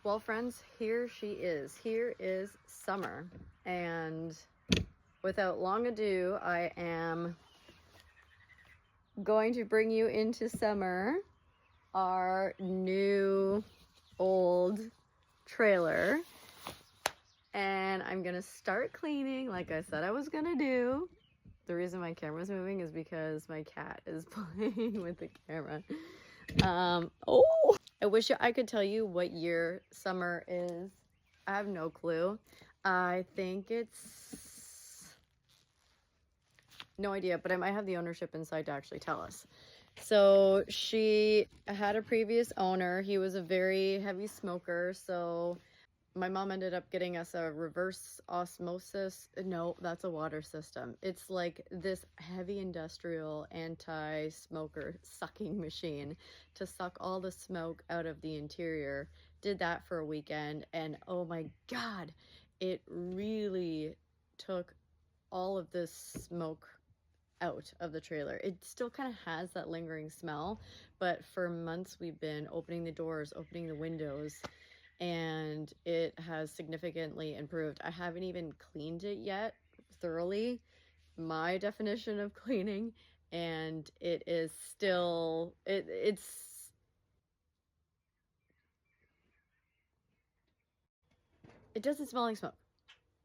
Well, friends, here she is. Here is summer. And without long ado, I am going to bring you into summer, our new old trailer. And I'm going to start cleaning like I said I was going to do. The reason my camera's moving is because my cat is playing with the camera. I wish I could tell you what year summer is. I have no clue. I think it's no idea, but I might have the ownership inside to actually tell us. So she had a previous owner. He was a very heavy smoker, so my mom ended up getting us a reverse osmosis. No, that's a water system. It's like this heavy industrial anti-smoker sucking machine to suck all the smoke out of the interior. Did that for a weekend, and oh my God, it really took all of this smoke out of the trailer. It still kind of has that lingering smell, but for months we've been opening the doors, opening the windows, and it has significantly improved. I haven't even cleaned it yet thoroughly, my definition of cleaning, and it is still, it doesn't smell like smoke.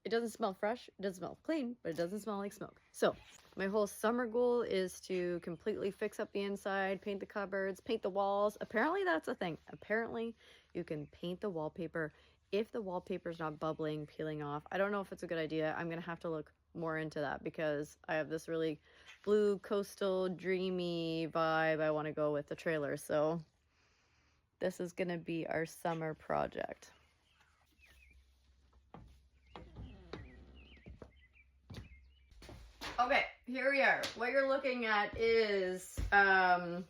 It doesn't smell fresh, it doesn't smell clean, but it doesn't smell like smoke. So my whole summer goal is to completely fix up the inside, paint the cupboards, paint the walls. Apparently that's a thing. Apparently you can paint the wallpaper if the wallpaper's not bubbling, peeling off. I don't know if it's a good idea. I'm gonna have to look more into that because I have this really blue, coastal, dreamy vibe I want to go with the trailer. So this is gonna be our summer project. Okay, here we are. What you're looking at is kind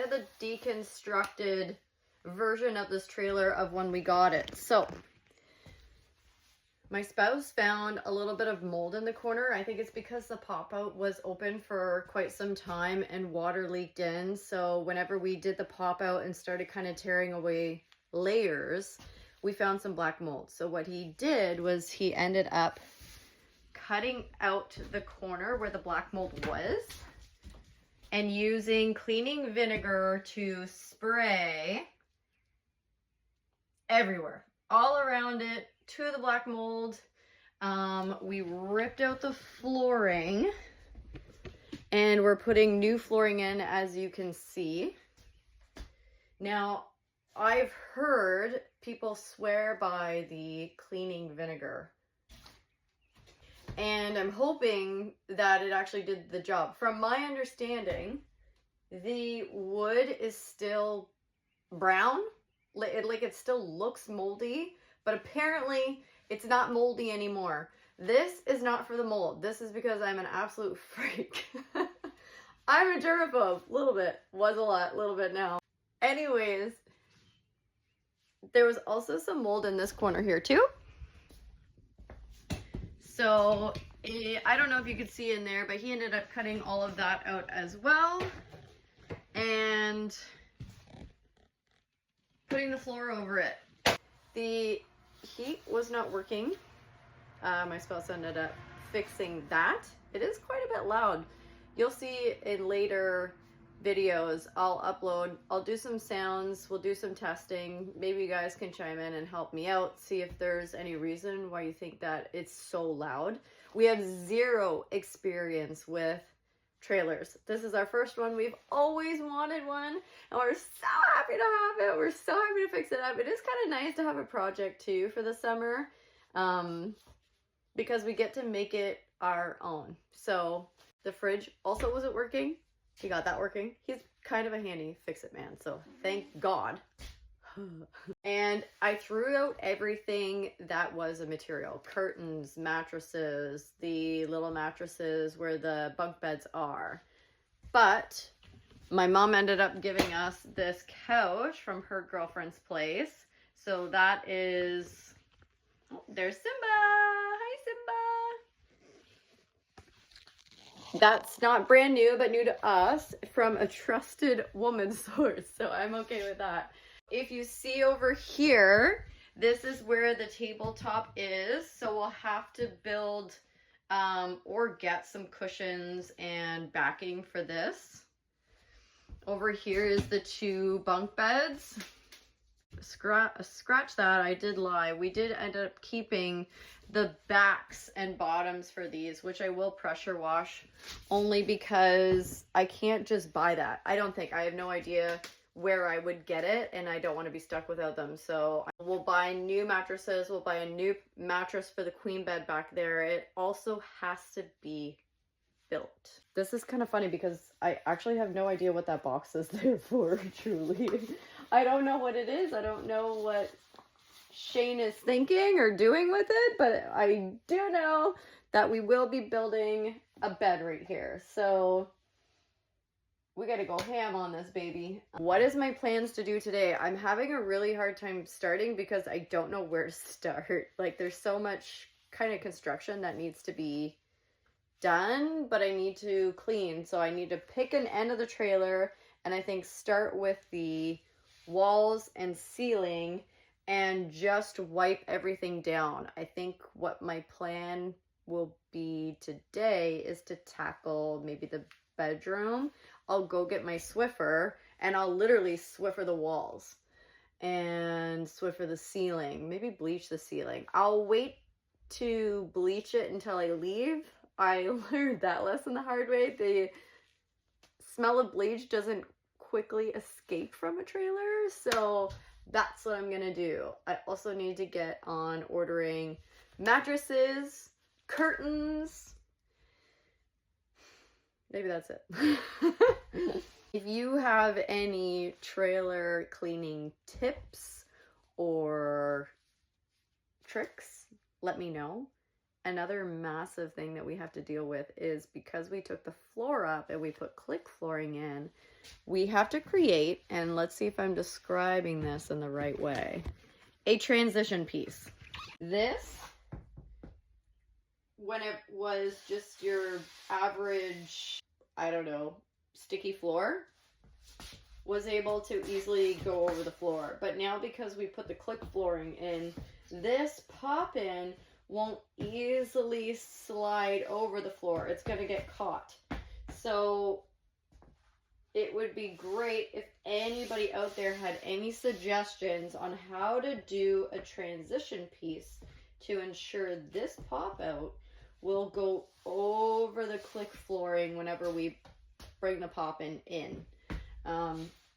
of the deconstructed version of this trailer of when we got it. So my spouse found a little bit of mold in the corner. I think it's because the pop-out was open for quite some time and water leaked in. So whenever we did the pop-out and started kind of tearing away layers, we found some black mold. So what he did was he ended up cutting out the corner where the black mold was and using cleaning vinegar to spray everywhere, all around it, to the black mold. We ripped out the flooring and we're putting new flooring in, as you can see. Now, I've heard people swear by the cleaning vinegar, and I'm hoping that it actually did the job. From my understanding, the wood is still brown. Like it still looks moldy, but apparently it's not moldy anymore. This is not for the mold. This is because I'm an absolute freak. I'm a germaphobe. A little bit. Was a lot. A little bit now. Anyways, there was also some mold in this corner here too. So I don't know if you could see in there, but he ended up cutting all of that out as well and putting the floor over it. The heat was not working. My spouse ended up fixing that. It is quite a bit loud. You'll see in later videos I'll do some sounds, we'll do some testing. Maybe you guys can chime in and help me out, see if there's any reason why you think that it's so loud. We have zero experience with trailers. This is our first one. We've always wanted one and we're so happy to have it. We're so happy to fix it up. It is kind of nice to have a project too for the summer, because we get to make it our own. So the fridge also wasn't working. He got that working. He's kind of a handy fix-it man, so thank God. And I threw out everything that was a material. Curtains, mattresses, the little mattresses where the bunk beds are. But my mom ended up giving us this couch from her girlfriend's place. So that is... Oh, there's Simba! Hi, Simba! That's not brand new, but new to us from a trusted woman's source. So I'm okay with that. If you see over here, this is where the tabletop is. So we'll have to build or get some cushions and backing for this. Over here is the 2 bunk beds. Scratch that, I did lie. We did end up keeping the backs and bottoms for these, which I will pressure wash only because I can't just buy that. I have no idea where I would get it, and I don't want to be stuck without them. So we'll buy new mattresses. We'll buy a new mattress for the queen bed back there. It also has to be built. This is kind of funny because I actually have no idea what that box is there for, truly. I don't know what it is. I don't know what Shane is thinking or doing with it, but I do know that we will be building a bed right here. So we got to go ham on this baby. What is my plans to do today? I'm having a really hard time starting because I don't know where to start. Like, there's so much kind of construction that needs to be done, but I need to clean. So I need to pick an end of the trailer and I think start with the walls and ceiling and just wipe everything down. I think what my plan will be today is to tackle maybe the bedroom. I'll go get my Swiffer and I'll literally Swiffer the walls and Swiffer the ceiling, maybe bleach the ceiling. I'll wait to bleach it until I leave. I learned that lesson the hard way. The smell of bleach doesn't quickly escape from a trailer, so that's what I'm gonna do. I also need to get on ordering mattresses, curtains. Maybe that's it. If you have any trailer cleaning tips or tricks, let me know. Another massive thing that we have to deal with is because we took the floor up and we put click flooring in, we have to create, and let's see if I'm describing this in the right way, a transition piece. This, when it was just your average, I don't know, sticky floor, was able to easily go over the floor. But now because we put the click flooring in, this pop-in won't easily slide over the floor. It's going to get caught. So it would be great if anybody out there had any suggestions on how to do a transition piece to ensure this pop out will go over the click flooring whenever we bring the pop-in in.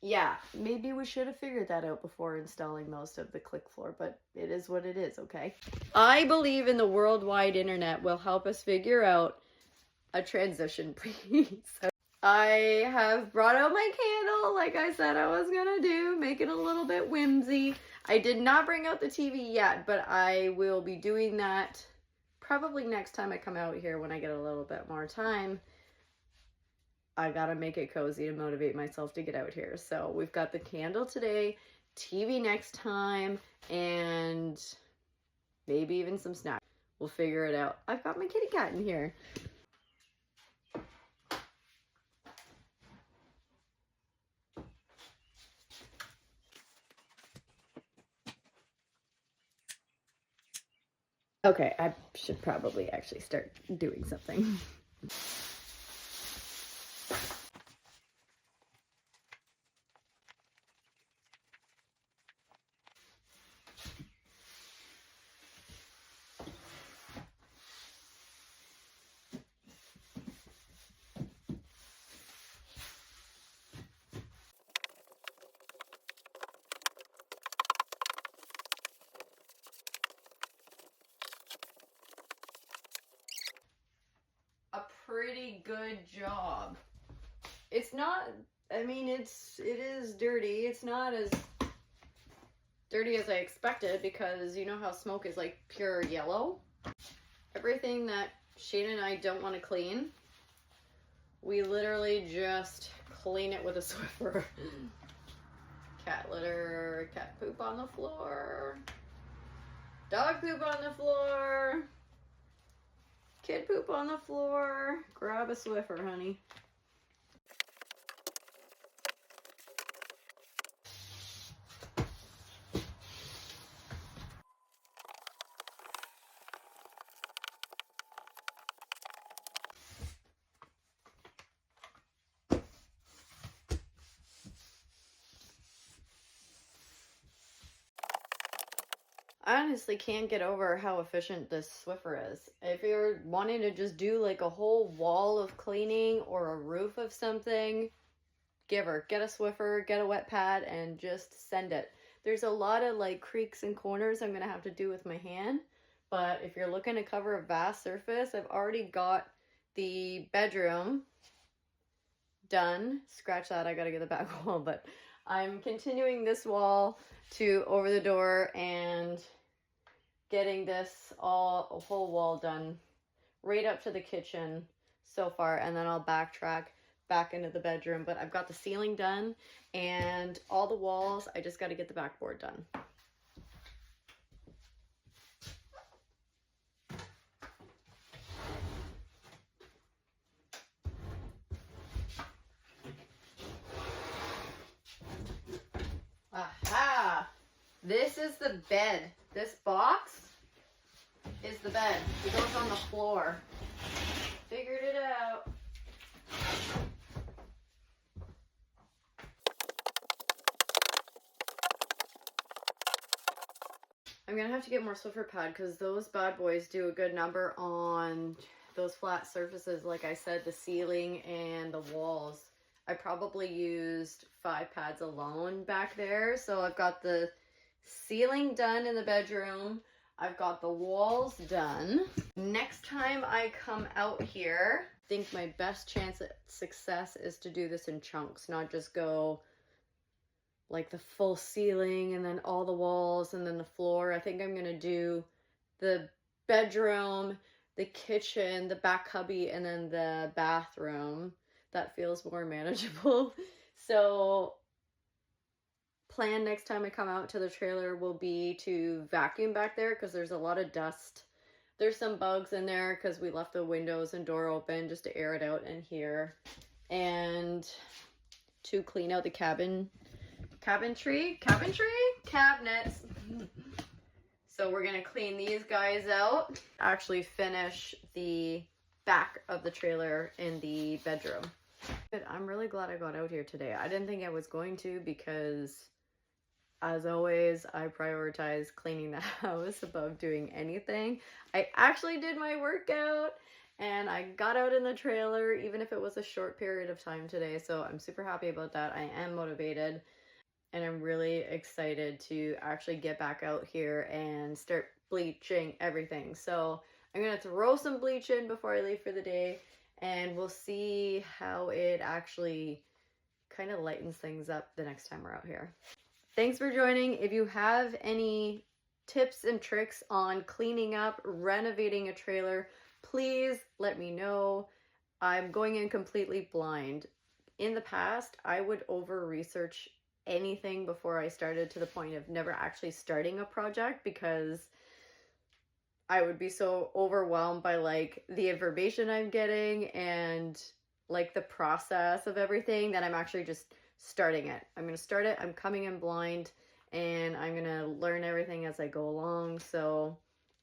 Yeah, maybe we should have figured that out before installing most of the click floor, but it is what it is, okay? I believe in the worldwide internet will help us figure out a transition piece. I have brought out my candle like I said I was gonna do, make it a little bit whimsy. I did not bring out the TV yet, but I will be doing that probably next time I come out here when I get a little bit more time. I gotta make it cozy and motivate myself to get out here. So we've got the candle today, TV next time, and maybe even some snacks. We'll figure it out. I've got my kitty cat in here. Okay, I should probably actually start doing something. A pretty good job. It's not, I mean, it is dirty. It's not as dirty as I expected because you know how smoke is like pure yellow. Everything that Shane and I don't want to clean, we literally just clean it with a Swiffer. Cat litter, cat poop on the floor, dog poop on the floor, kid poop on the floor. Grab a Swiffer, honey. I honestly can't get over how efficient this Swiffer is. If you're wanting to just do like a whole wall of cleaning or a roof of something, get a Swiffer, get a wet pad, and just send it. There's a lot of like creaks and corners I'm gonna have to do with my hand, but if you're looking to cover a vast surface, I've already got the bedroom done. Scratch that, I gotta get the back wall, but I'm continuing this wall to over the door and getting this a whole wall done right up to the kitchen so far, and then I'll backtrack back into the bedroom. But I've got the ceiling done and all the walls. I just got to get the backboard done. Aha! This is the bed. This box is the bed. It goes on the floor. Figured it out. I'm gonna have to get more Swiffer pad because those bad boys do a good number on those flat surfaces. Like I said, the ceiling and the walls. I probably used 5 pads alone back there. So I've got the ceiling done in the bedroom. I've got the walls done. Next time I come out here, I think my best chance at success is to do this in chunks, not just go like the full ceiling and then all the walls and then the floor. I think I'm gonna do the bedroom, the kitchen, the back cubby, and then the bathroom. That feels more manageable. So plan next time I come out to the trailer will be to vacuum back there because there's a lot of dust. There's some bugs in there because we left the windows and door open just to air it out in here. And to clean out the cabinets. So we're gonna clean these guys out. Actually finish the back of the trailer in the bedroom. But I'm really glad I got out here today. I didn't think I was going to because, as always, I prioritize cleaning the house above doing anything. I actually did my workout and I got out in the trailer, even if it was a short period of time today. So I'm super happy about that. I am motivated and I'm really excited to actually get back out here and start bleaching everything. So I'm gonna throw some bleach in before I leave for the day, and we'll see how it actually kind of lightens things up the next time we're out here. Thanks for joining. If you have any tips and tricks on cleaning up, renovating a trailer, please let me know. I'm going in completely blind. In the past, I would over-research anything before I started, to the point of never actually starting a project because I would be so overwhelmed by like the information I'm getting and like the process of everything that I'm actually just starting it. I'm going to start it. I'm coming in blind and I'm going to learn everything as I go along. So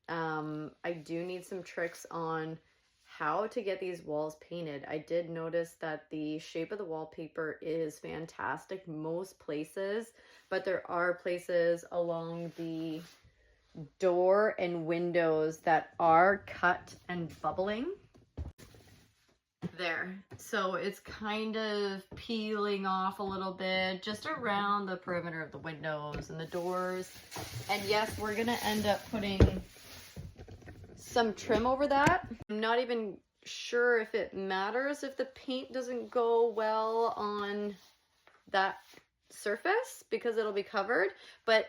I do need some tricks on how to get these walls painted. I did notice that the shape of the wallpaper is fantastic most places, but there are places along the door and windows that are cut and bubbling there. So it's kind of peeling off a little bit just around the perimeter of the windows and the doors. And yes, we're gonna end up putting some trim over that. I'm not even sure if it matters if the paint doesn't go well on that surface because it'll be covered, but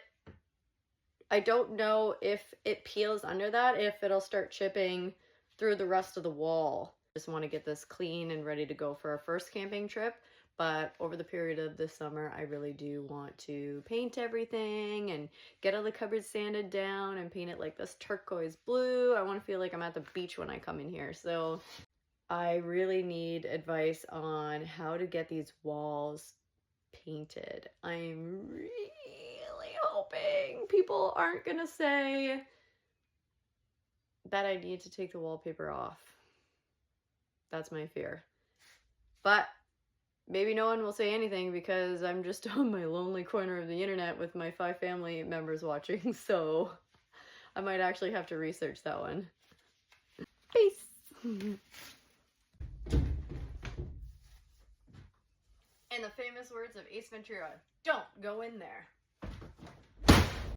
I don't know if it peels under that, if it'll start chipping through the rest of the wall. Just want to get this clean and ready to go for our first camping trip. But over the period of this summer, I really do want to paint everything and get all the cupboards sanded down and paint it like this turquoise blue. I want to feel like I'm at the beach when I come in here. So I really need advice on how to get these walls painted. I'm really hoping people aren't gonna say that I need to take the wallpaper off. That's my fear. But maybe no one will say anything because I'm just on my lonely corner of the internet with my 5 family members watching, so I might actually have to research that one. Peace. In the famous words of Ace Ventura, don't go in there.